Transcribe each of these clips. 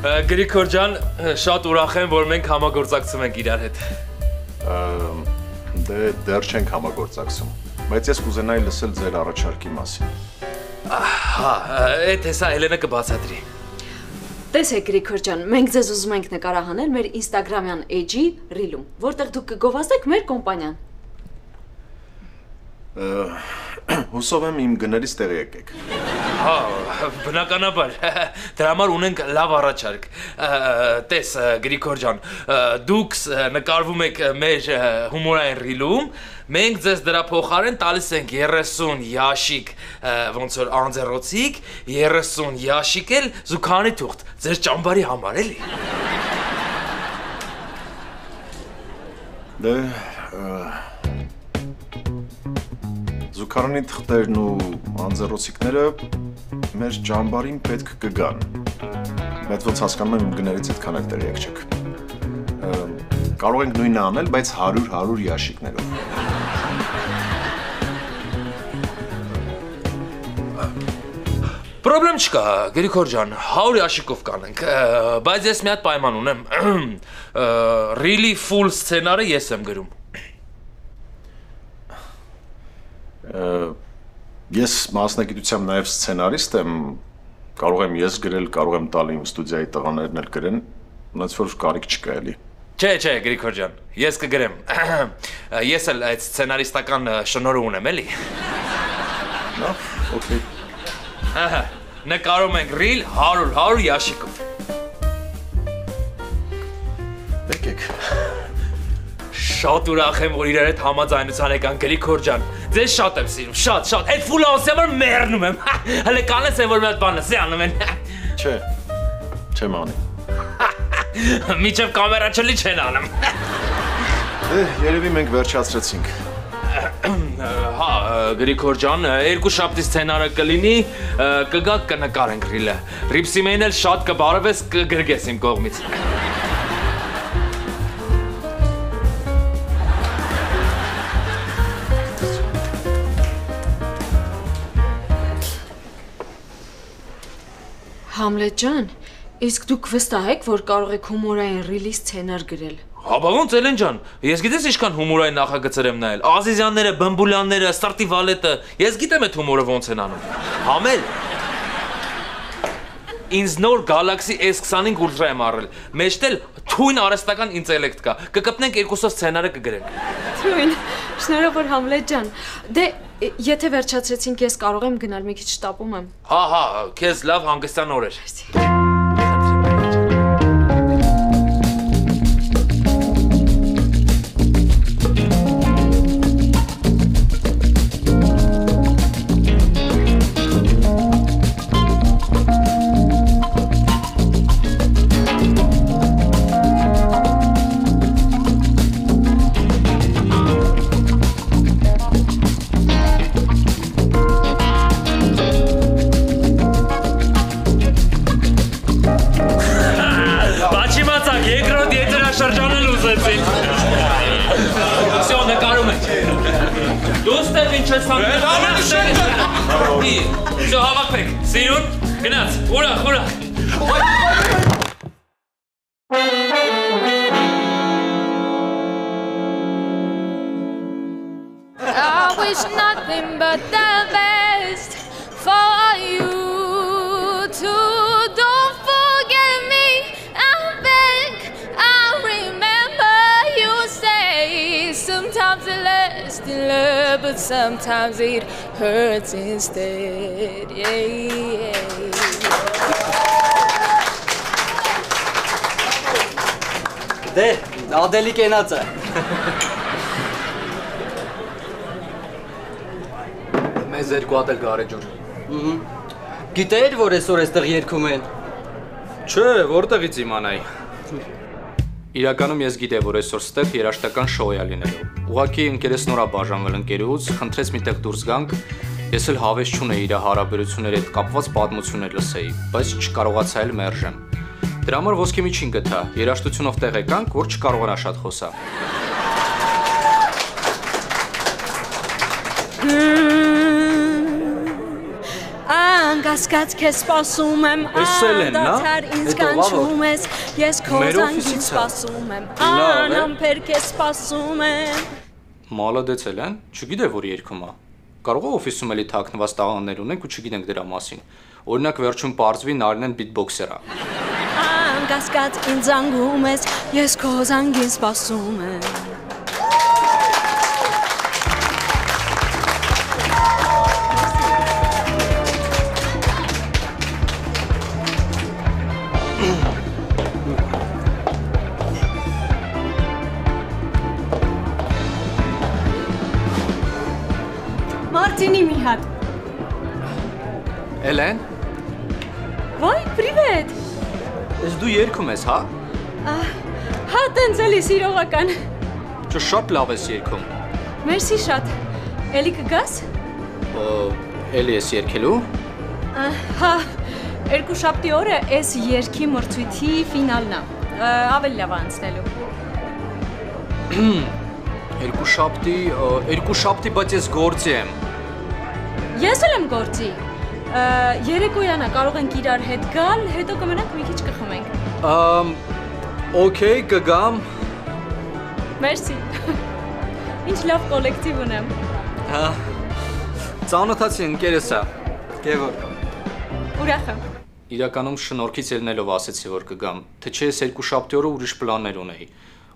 Գրիգոր ջան, շատ ուրախ եմ, որ մենք համագործակցում ենք իրար հետ։ Դե դեռ չենք համագործակցում, բայց ես կուզենայի լսել ձեր առաջարկի մասին։ Հա, այդ հեսա Հելենը կբացատրի։ Տեսեք Գրիգոր ջան, մենք ձեզ ուզում ենք նկարահանել մեր Instagram-յան էջի Reel-ում, որտեղ դուք կգովազդեք մեր կոմպանիան։ Հուսով եմ իմ գներից տեղի եկեք։ Հա, բնականաբար, դրա համար ունենք լավ առաջարկ։ Տես Գրիգոր ջան, դուք նկարվում եք մեր հումորային Reel-ում, մենք ձեզ դրա փոխարեն տալիս ենք 30 յաշիկ ոնց որ անձեռոցիկ, 30 յաշիկ էլ զուգանի թուղթ, ձեր ճամբարի համար էլի։ Դե զուգարանի թղթերն ու անձեռոցիկները մեր ճամբարին պետք կգան, բայց ոնց հասկանում եմ իմ գներից այդքան էլ տեղյակ չեք։ Կարող ենք նույնը անել, բայց 100 յաշիկներով։ Պրոբլեմ չկա, Գրիգոր ջան, 100 յաշիկով կանենք, բայց ես մի հատ պայման ունեմ։ Really full սցենարը ես եմ գրում։ Ես մասնագիտությամբ նաև սցենարիստ եմ, կարող եմ ես գրել, կարող եմ տալ իմ ստուդիայի տղաներն էլ գրեն, ոնց որ կարիք չկա էլի։ Չէ, Գրիգոր ջան, ես կգրեմ։ Ես էլ այդ սցենարիստական շնորհը ունեմ, էլի։ Լավ, օքեյ։ Ահա, նկարում ենք Reel 100 յաշիկով։ Եկեք։ Շատ ուրախ եմ, որ իրար հետ համաձայնության եկան Գրիգոր ջան։ Ձեզ շատ եմ սիրում, շատ։ Այդ ֆուլանսը որ մեռնում եմ։ Հələ կանես են որ մի հատ բան ասի անում են։ Չէ։ Չեմ անի։ Միջև կամերա չլի չեն անում։ Դե, երևի մենք վերջացրեցինք։ Հա, Գրիգոր ջան, երկու շաբթի սցենարը կլինի, կգաք կնկարենք Reel-ը։ Ռիփսիմեին էլ շատ կբարևես կգրգես իմ կողմից։ Համլետ ջան, իսկ դուք վստահ եք, որ կարող եք հումորային Reel-ի սցենար գրել։ Հա, բա ոնց Էլեն ջան, ես գիտես ինչքան հումորային նախագծեր եմ նայել։ Ազիզյանները, Բմբուլյանները, Սրտի վալետը, ես գիտեմ այդ հումորը ոնց են անում։ Համել։ Ինձ նոր Galaxy S25 Ultra եմ առել։ Մեջտեղ էլ թույն արհեստական ինտելեկտ կա։ Կկպնենք երկուսով սցենարը կգրենք։ Թույն, շնորհավոր Համլետ ջան։ Դե, եթե վերջացրեցինք, ես կարող եմ գնալ մի քիչ շտապում եմ։ Հա, քեզ լավ հանգստյան օրեր։ I wish nothing but the best for you too. Don't forget me, I beg. I remember you say sometimes it lasts in love, but sometimes it hurts instead. Yeah. Դե, Ադելի կենաց է։ Մեզ երկու հատ էլ գարե ջան։ Գիտեիր, որ այսօր այստեղ երգում են։ Չէ, որտեղից իմանայի։ Իրականում ես գիտեի, որ այսօր ստեղ երաժշտական շոու է լինելու։ Ուղղակի ընկերս նոր է բաժանվել ընկերուց, խնդրեց միտեղ դուրս գանք։ Ես էլ հավես չունեի իր հարաբերությունների հետ կապված պատմություններ լսեի, բայց չկարողացա էլ մերժեմ։ Դրա համար ոսկի միջին գտա, երաժշտությունով տեղ եկանք, որ չկարողանա շատ խոսա։ I Կասկած քեզ սպասում եմ, դադար ինձ կանչում ես, ես քո զանգին սպասում եմ, անամբեր քեզ սպասում եմ։ Մալադեց Էլեն, չգիտե որ երգում է։ Կարող է օֆիսում էլի թաքնված տաղաններ ունենք ու չգիտենք դրա մասին։ Օրինակ վերջում պարզվի Նարինեն բիթբոքսեր է։ Կասկած ինձ զանգում ես, ես քո զանգին սպասում եմ։ Մարտինի մի հատ։ Էլեն, Վայ, պրիվետ։ ես դու երգում ես, հա։ Հա, տենց էլի սիրողական։ Չէ, շատ լավ ես երգում։ Մերսի շատ։ Էլի կգաս։ Էլի ես երգելու։ Հա, երկուշաբթի օրը այս երգի մրցույթի ֆինալն է։ Ավելի լավ անցնելու։ Երկուշաբթի, բայց ես գործի եմ։ Ես էլ եմ գործի։ Երեկոյան է, կարող ենք իրար հետ գալ, հետո կմնանք մի քիչ կխմենք։ Okay, կգամ։ Մերսի։ Ինչ լավ կոլեկտիվ ունեմ։ Հա։ Ծանոթացի ընկերս է։ Գևոր։ Ուրախ եմ։ Իրականում շնորհքից ելնելով ասեցի որ կգամ, թե չէ ես երկուշաբթի օրը ուրիշ պլաններ ունեի։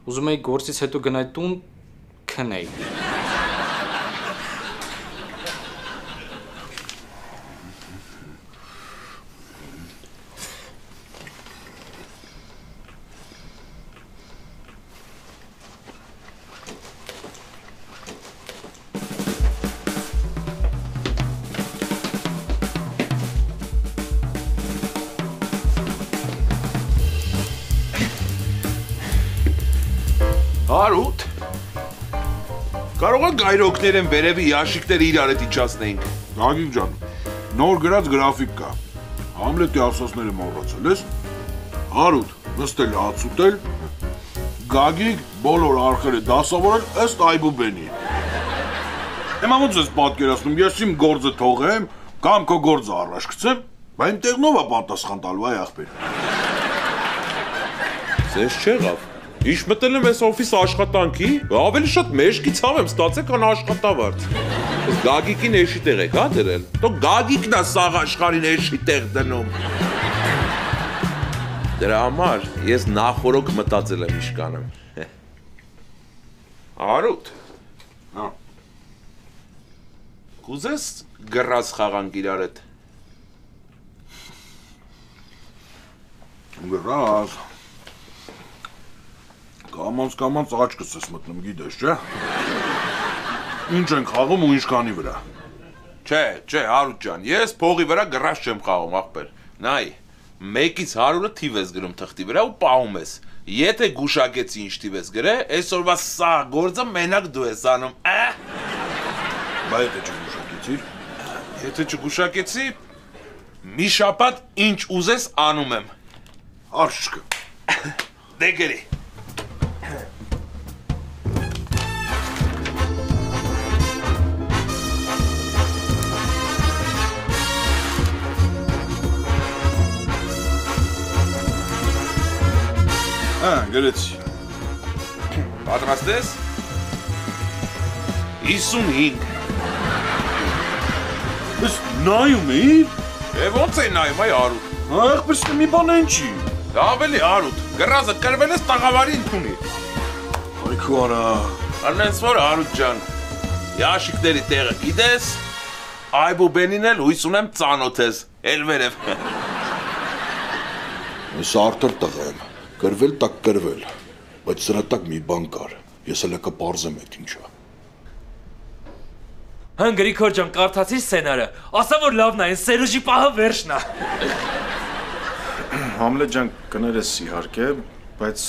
Ուզում էի գործից հետո գնալ տուն քնեի։ Հարութ, կարող է գայրոքներ են վերևի ящիկները իրար հետ իջացնեինք։ Գագիկ ջան, նոր գրած գրաֆիկ կա։ Համլետի ասածները մոռացել ես։ Հարութ, նստել ացուտել։ Գագիկ բոլոր արխերը դասավորել ըստ Այբուբենի։ Հիմա ոնց ես պատկերացնում, ես իմ գործը թողեմ, կամ քո գործը առաջ գցեմ, բայց իմ տեղնով է պատասխան տալու այ ախպեր։ Ձեզ չեղավ։ Ինչ մտել եմ այս օֆիս աշխատանքի, ավելի շատ մեջքի ցավ եմ ստացել, քան աշխատավարձ։ Գագիկին էշի տեղ եք, հա դրել։ Դու Գագիկն է սաղ աշխարհին էշի տեղ դնում։ Դրա համար ես նախորոք մտածել եմ իշկանում։ Հարութ։ Հա։ Կուզես գրած խաղանք իրար հետ։ Գրած։ Կամանց աչքս ես մտնում, գիտես, չէ։ Ինչ ենք խաղում ու ինչքանի վրա։ Չէ, Հարութ ջան, ես փողի վրա գրած չեմ խաղում, ախպեր։ Նայ, 1-ից 100-ը թիվ ես գրում թղթի վրա ու պահում ես։ Եթե գուշակեցի ինչ թիվ ես գրե, այսօրվա սա գործը մենակ դու ես անում։ Բայց եթե չգուշակեցիր։ Եթե չգուշակեցի, մի շաբաթ ինչ ուզես անում եմ։ Արշ չկա։ Դե գրի։ Գրեցի։ Պատրաստ ես։ 55։ Ես նայում էի։ Ոնց է նայում այ Հարութ։ Ախպես մի բան ինչի։ Ավելի Հարութ, գրազը կրվել ես տաղավարի ընդունի։ Այ քո արա։ Անենց որ Հարութ ջան, ящիկների տեղը գիտես, Այբուբենին էլ հույս ունեմ ծանոթ ես, էլ վերև։ Ես արդար տղա եմ, կրվել տակ կրվել, բայց սրա տակ մի բան կար, ես հələ կպարզեմ այդ ինչա։ Հն Գրիգոր ջան, կարդացի սցենարը, ասա որ լավն է, Սերուժի պահը վերջն է։ Համլետ ջան, կներես իհարկե, բայց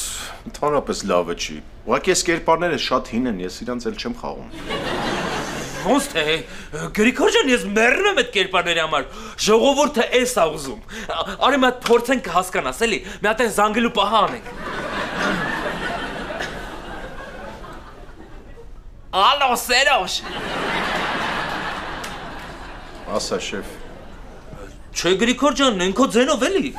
ընդհանրապես լավը չի։ Ուղղակի այս կերպարները շատ հին են, ես իրանց էլ չեմ խաղում։ Ոնց թե, Գրիգոր ջան, ես մեռնում եմ այդ կերպարների համար, ժողովուրդը էս է ուզում։ Արի մի հատ փորձենք հասկանաս, էլի, մի հատ այն զանգելու պահը անենք։ Ալո, Սերոժ։ Ասա շեֆ։ Չէ Գրիգոր ջան, են քո ձենով էլի։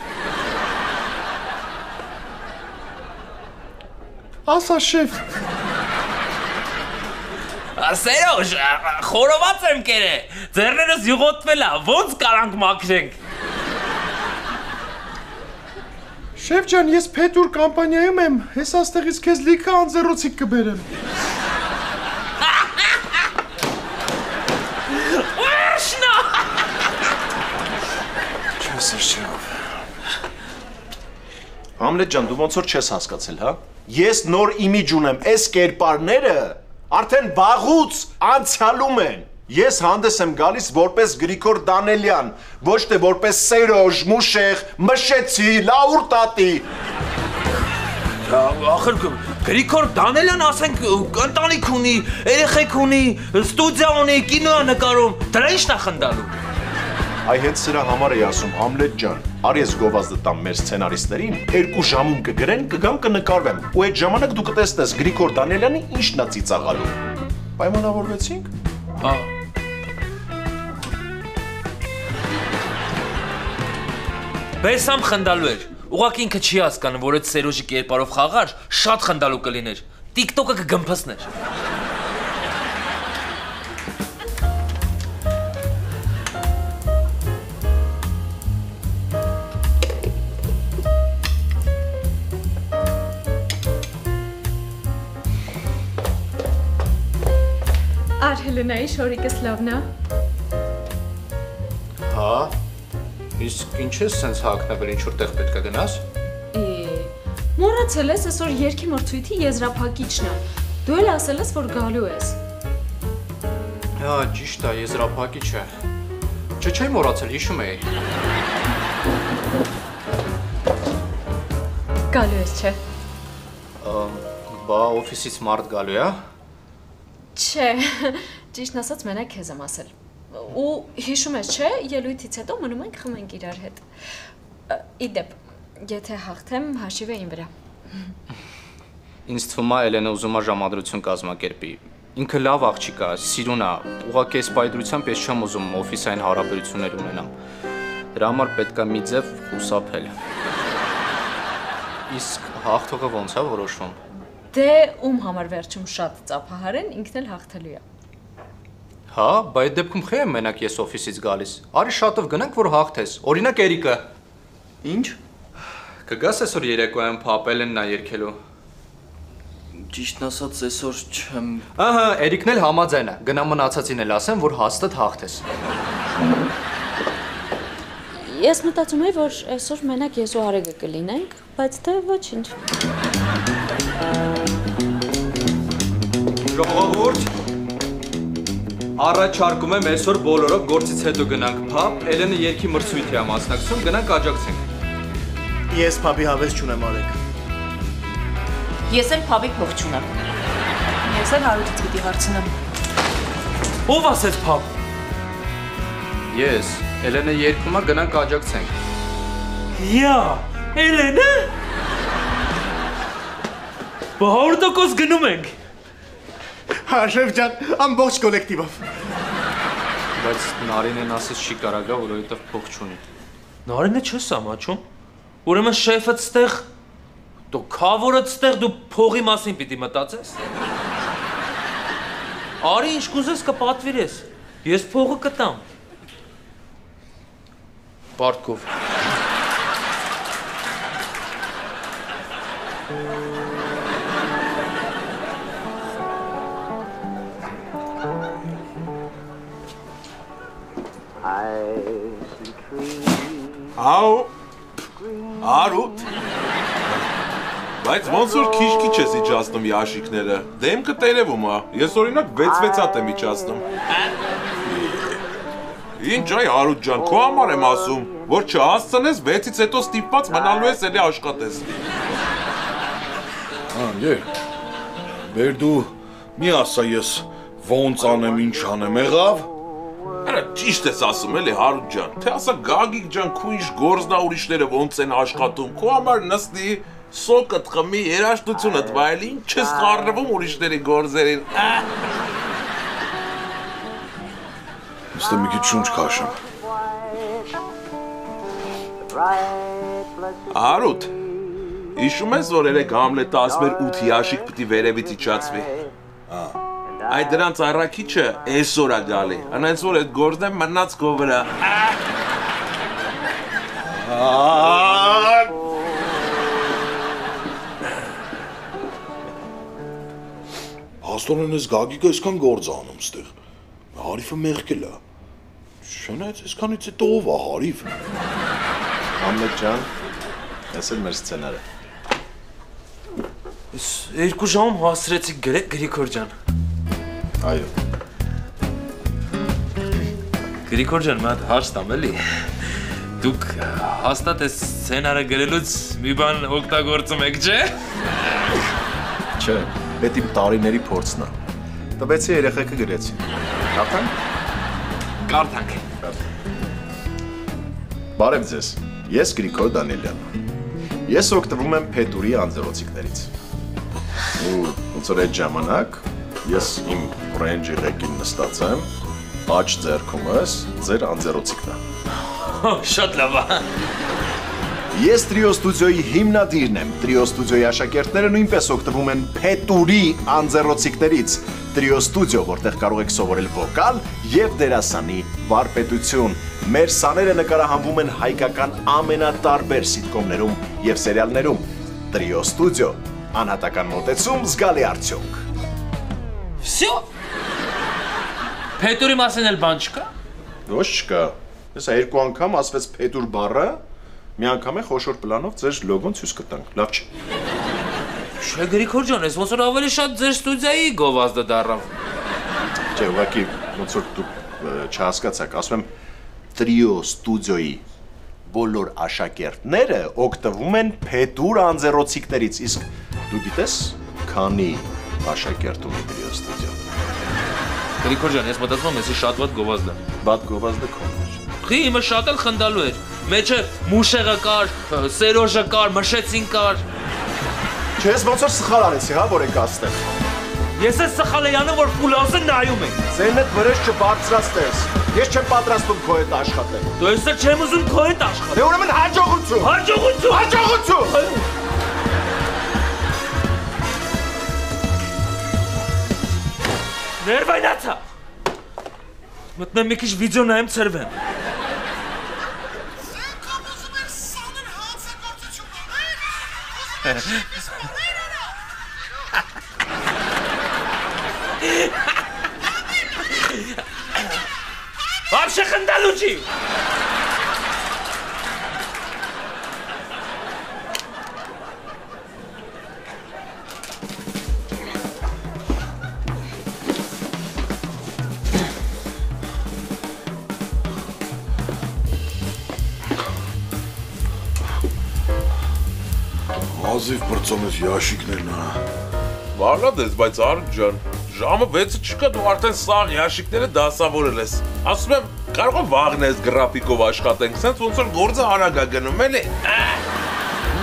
Ասա շեֆ։ Սերոժ, խորոված եմ կերե, ձեռներս յուղոտվել է, ոնց կարանք մաքրենք։ Շեֆ ջան, ես Փետուր կամպանիայում եմ, ես աստեղից քեզ լիքը անձեռոցիկ կբերեմ։ Ուշնա։ Չես շեֆ։ Համլետ ջան, դու ոնց որ չես հասկացել, հա։ Ես նոր իմիջ ունեմ, այս կերպարները արդեն վաղուց անցյալում են։ Ես հանդես եմ գալիս որպես Գրիգոր Դանելյան, ոչ թե որպես Սերոժ, Մուշեղ, Մշեցի, Լաուր տատի։ Ախր Գրիգոր Դանելյան ասենք ընտանիք ունի, երեխեք ունի, ստուդիա ունի, կինո է նկարում, դրա ի՞նչն է խնդալու։ Այ հետ սրա համար էի ասում Համլետ ջան, արի ես գովազդը տամ մեր սցենարիստերին, 2 ժամում կգրեն, կգամ կնկարվեմ, ու այդ ժամանակ դու կտեսնես Գրիգոր Դանելյանի ինչն է ծիծաղալու։ Պայմանավորվեցինք։ Հա։ Բեսամ խնդալու էր, ուղղակի ինքը չի հասկանում, որ այդ Սերոժի կերպարով խաղար շատ խնդալու կլիներ, TikTok-ը կգմփսներ։ Հելենայի շորիկս լավն է։ Հա։ Իսկ ինչ ես սենց հակնվել, ինչ որ տեղ պետք է գնաս։ Մոռացել ես այսօր երգի մրցույթի եզրափակիչն է։ Դու էլ ասել ես, որ գալու ես։ Հա, ճիշտ է, եզրափակիչ է։ Չէ, մոռացել, հիշում էի։ Գալու ես, չէ։ Բա օֆիսից մարդ գալու է։ Չէ, ճիշտն ասած մենակ քեզ եմ ասել։ Ու հիշում ես, չէ, ելույթից հետո մնում ենք խմենք իրար հետ։ Իդեպ, եթե հաղթեմ, հաշիվը իմ վրա։ Ինձ թվում է Էլենը ուզում է ժամադրություն կազմակերպի։ Ինքը լավ աղջիկ է, սիրուն է, ուղղակի այս պայծրությամբ ես չեմ ուզում օֆիսային հարաբերություններ ունենամ։ Դրա համար պետք է մի ձև խուսափել։ Իսկ հաղթողը ոնց է որոշվում։ Դե ում համար վերջում շատ ծափահարեն, ինքն էլ հաղթելու է։ Հա, բայց այդ դեպքում խե եմ մենակ ես օֆիսից գալիս։ Արի շատով գնանք, որ հաղթես։ Օրինակ Էրիկը։ Ինչ։ Կգաս այսօր երեկոյան փապել են նա երգելու։ Ճիշտն ասած այսօր չեմ։ Ահա, Էրիկն էլ համաձայն է։ Գնա մնացածին էլ ասեմ, որ հաստատ հաղթես։ Ես մտածում եմ, որ այսօր մենակ ես ու Արեգը կլինենք, բայց դե ոչինչ։ Ժողովուրդ, առաջարկում եմ այսօր բոլորով գործից հետո գնանք փապ, Էլենը երգի մրցույթի է մասնակցում, գնանք աջակցենք։ Ես փաբի հավես չունեմ Արեգ։ Ես էլ փաբի փող չունեմ։ Ես էլ Հարութից պիտի հարցնեմ։ Ո՞վ ասեց փապ։ Ես, Էլենը երգում է, գնանք աջակցենք։ Յա, Էլենը։ 100% գնում ենք։ Հա, շեֆ ջան, ամբողջ կոլեկտիվով։ Բայց Նարինեն ասես չի կարա գա, որովհետև փող չունի։ Նարինը չես ամաչում։ Ուրեմն շեֆդ ստեղ, դու քավորդ ստեղ դու փողի մասին պիտի մտածես։ Արի ինչ կուզես կպատվիրես։ Ես փողը կտամ։ Պարտքով։ Ահա Արուտ Բայց ոնց որ քիչ-քիչ ես իջացնում ящикները Դեմքը տերևում է Ես օրինակ 6-6 հատ եմ իջացնում Ինչ այ Արուտ ջան քո համար եմ ասում որ չհասցնես 6-ից հետո ստիպված մնալու ես էլի աշխատես Անդե Բեր դու մի ասա ես ոնց անեմ ինչ անեմ եղավ Արա ճիշտ ես ասում էլի Հարութ ջան, թե ասա Գագիկ ջան քու ինչ գործնա ուրիշները ոնց են աշխատում, քո համար նստի, սոկը տխմի, երաժշտությունը տվայել, ինչ ես խառնվում ուրիշների գործերին։ Ստե մի քիչ շունչ քաշեմ։ Հարութ, հիշում ես, որ երեք Համլետը ասում էր 8 ящик պիտի վերևից իջացվի։ Այդ դրանց առաքիչը այսօր է գալի, այնց որ այդ գործն է մնաց քո վրա։ Աստորեն ես Գագիկը այսքան գործ անում ստեղ։ Հարիվը մեղքել է։ Շնայց այսքանից հետո ով է Հարիվ։ Համլետ ջան, ես էլ մեր սցենարը։ Ես 2 ժամ հասրեցի Գրիգոր ջան։ Այո։ Գրիգոր ջան, մատ հարց տամ էլի։ Դուք հաստատ այս սցենարը գրելուց մի բան օգտագործում եք, չէ՞։ Չէ, պետք իմ տարիների փորձն է։ Տվեցի երեխեքը գրեցի։ Կարդանք։ Կարդանք։ Բարև ձեզ։ Ես Գրիգոր Դանիելյանն եմ։ Ես օգտվում եմ Փետուրի անձեռոցիկներից։ Ու ոնց որ այդ ժամանակ ես իմ ռենջի ղեկին նստած եմ, աջ ձեռքումս ձեր անձեռոցիկն է։ Շատ լավ է։ Ես Trio Studio-ի հիմնադիրն եմ։ Trio Studio-ի աշակերտները նույնպես օգտվում են Փետուրի անձեռոցիկներից։ Trio Studio, որտեղ կարող եք սովորել վոկալ եւ դերասանի վարպետություն։ Մեր սաները նկարահանվում են հայկական ամենատարբեր սիթկոմներում եւ սերիալներում։ Trio Studio, անհատական մոտեցում, զգալի արդյունք։ Всё։ Փետուրի մասին էլ բան չկա։ Ոչ չկա։ Հեսա 2 անգամ ասվեց Փետուր բառը, մի անգամ է խոշոր պլանով ձեր լոգոն ցույց կտանք։ Լավ չէ։ Չէ Գրիգոր ջան, ես ոնց որ ավելի շատ ձեր ստուդիայի գովազդը դառավ։ Չէ, ուղղակի ոնց որ դուք չհասկացաք, ասում եմ Trio Studio-ի բոլոր աշակերտները օգտվում են Փետուր անձեռոցիկներից, իսկ դու գիտես, քանի աշակերտ ունի Trio Studio։ Գրիգոր ջան, ես մտածում եմ, էսի շատ վատ գովազդ է։ Բադ գովազդը քո։ Խի իմը շատ էլ խնդալու էր։ Մեջը մուշեղը կար, սերոժը կար, մշեցին կար։ Չէ, ես ոնց որ սխալ արեցի, հա, որ եք աստեղ։ Ես ես սխալ էի անում, որ ֆուլանսը նայում եք։ Ձեն հետ վրեժ չբարձրացնես։ Ես չեմ պատրաստում քո հետ աշխատել։ Դու ես չեմ ուզում քո հետ աշխատել։ Դե ուրեմն հաջողություն։ Հաջողություն։ Հաջողություն։ Ներվայնացա։ Մտնեմ մի քիչ վիդեո նայեմ ծրվեմ։ Вообще խնդալու չի։ Ազիվ բրծոմես ящикներն է։ Վարլատ ես, բայց Արուտ ջան, ժամը 6-ը չկա, դու արդեն սաղ ящикները դասավորել ես։ Ասում եմ, կարող է վաղն ես գրաֆիկով աշխատենք, սենց ոնց որ գործը արագ է գնում, էլի։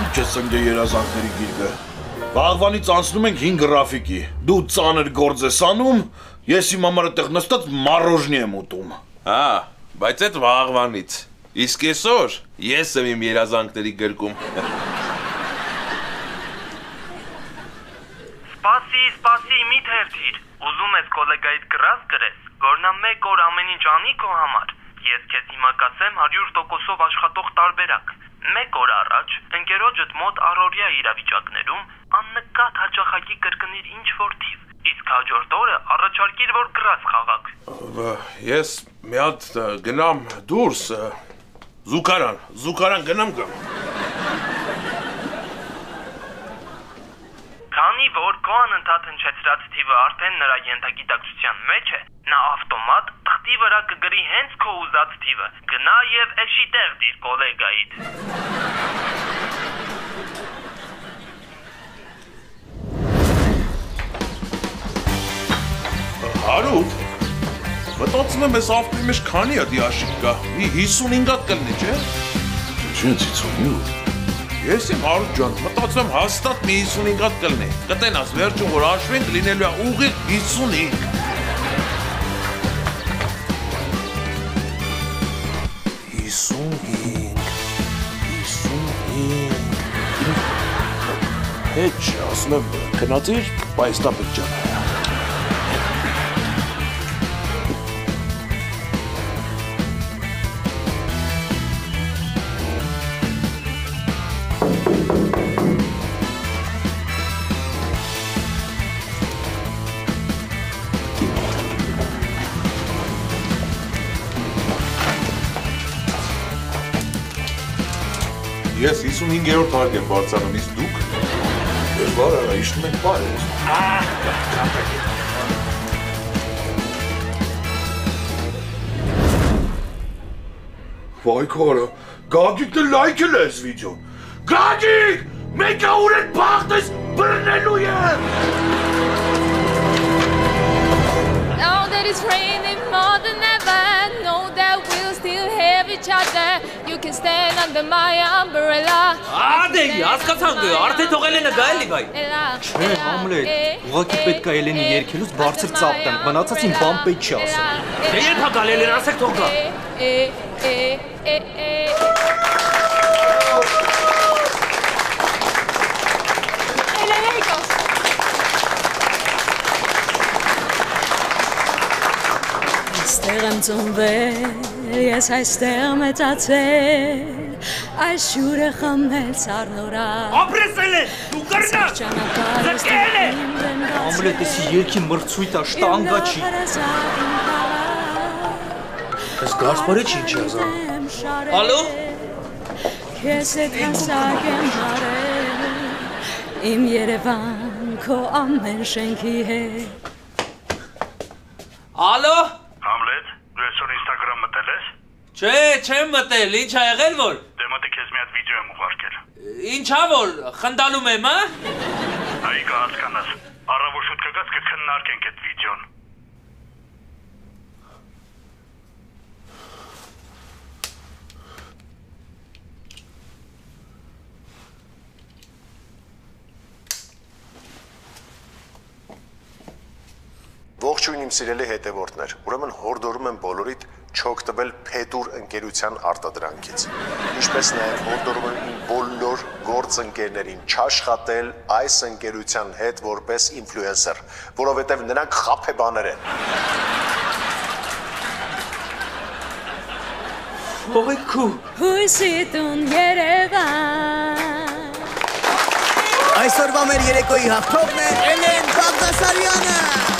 Ինչ ես ընդ երազանքների գիրկը։ Վաղվանից անցնում ենք 5 գրաֆիկի։ Դու ծանր գործ ես անում, ես իմ համար այդտեղ նստած մարոժնի եմ ուտում։ Հա, բայց այդ վաղվանից։ Իսկ այսօր ես եմ իմ երազանքների գրկում։ Սպասի, մի թերթիր։ Ուզում ես գոլեգայիդ գրած գրես, որ նա 1 օր ամեն ինչ անի քո համար։ Ես քեզ հիմա կասեմ 100%-ով աշխատող տարբերակ։ 1 օր առաջ ընկերոջդ մոտ առօրյա իրավիճակներում աննկատ հաճախակի կրկնիր ինչ-որ թիվ։ Իսկ հաջորդ օրը առաջարկիր, որ գրած խաղաք։ Ես մի հատ գնամ դուրս, զուգարան գնամ գամ։ Քանի որ քո անընդհատ հնչեցրած թիվը արդեն նրա ենթագիտակցության մեջ է, նա ավտոմատ թղթի վրա կգրի հենց քո ուզած թիվը։ Գնա եւ էշի տեղ դիր գոլեգայիդ։ Հարուտ, մտածում եմ ես ավտոյի մեջ քանի հատ ящик կա։ Մի 55 հատ կլինի, չէ։ Ինչ 58։ Ես եմ Հարուտ ջան, մտածում եմ հաստատ մի 55 հատ կլինի։ Կտենաս վերջում որ հաշվենք լինելու է ուղիղ 55։ 55։ Հետ չէ, ասում եմ, քնածիր, բայց դա պետք ջան։ Ես 55-րդ հարկ եմ բարձրանում, իսկ դուք վարա, իշտում եք պար ես։ Վայ քորա, Գագիկն էլ լայքել է այս վիդեոն։ Գագիկ, մեկը ուր են բախտես բռնելու եմ։ Now that it's raining more than ever, know that we'll still have each other. You can stand under my umbrella. Ադեի, հասկացանք, արդեն թողել են գա էլի բայ։ Չէ, Համլետ, ուղղակի պետք է Էլենի երգելուց բարձր ծափ տանք, մնացածին բան պետք չի ասել։ Դե երբ հա գալ Էլեն, ասեք թող գա։ Այստեղ եմ ծնվել, ես այստեղ մեծացել, այս շուրը խմել սառնորա։ Ապրես Էլեն, դու կրնա, ձգել է։ Համլետ, եսի երգի մրցույթ ա, շտանգա չի։ Ես գասպարի չի ինչի ազան։ Ալո։ Քեզ հետ հասակ եմ հարել, իմ Երևան քո ամեն շենքի հետ։ Ալո։ Համլետ, դու այսօր Instagram մտել ես։ Չէ, չեմ մտել, ինչ ա եղել որ։ Դե մտի քեզ մի հատ վիդեո եմ ուղարկել։ Ինչա որ, խնդալում եմ, հա։ Այ կհասկանաս, առավոտ շուտ կգաս կքննարկենք այդ վիդեոն։ Ողջույն իմ սիրելի հետևորդներ, ուրեմն հորդորում եմ բոլորիդ չօգտվել Փետուր ընկերության արտադրանքից։ Ինչպես նաև հորդորում եմ իմ բոլոր գործընկերներին չաշխատել այս ընկերության հետ որպես ինֆլուենսեր, որովհետև նրանք խաբեբաներ են։ Ոյքու։ Հույսի տուն Երևան։ Այսօրվա մեր երեկոյի հաղթողն է Էլեն Բաղդասարյանը։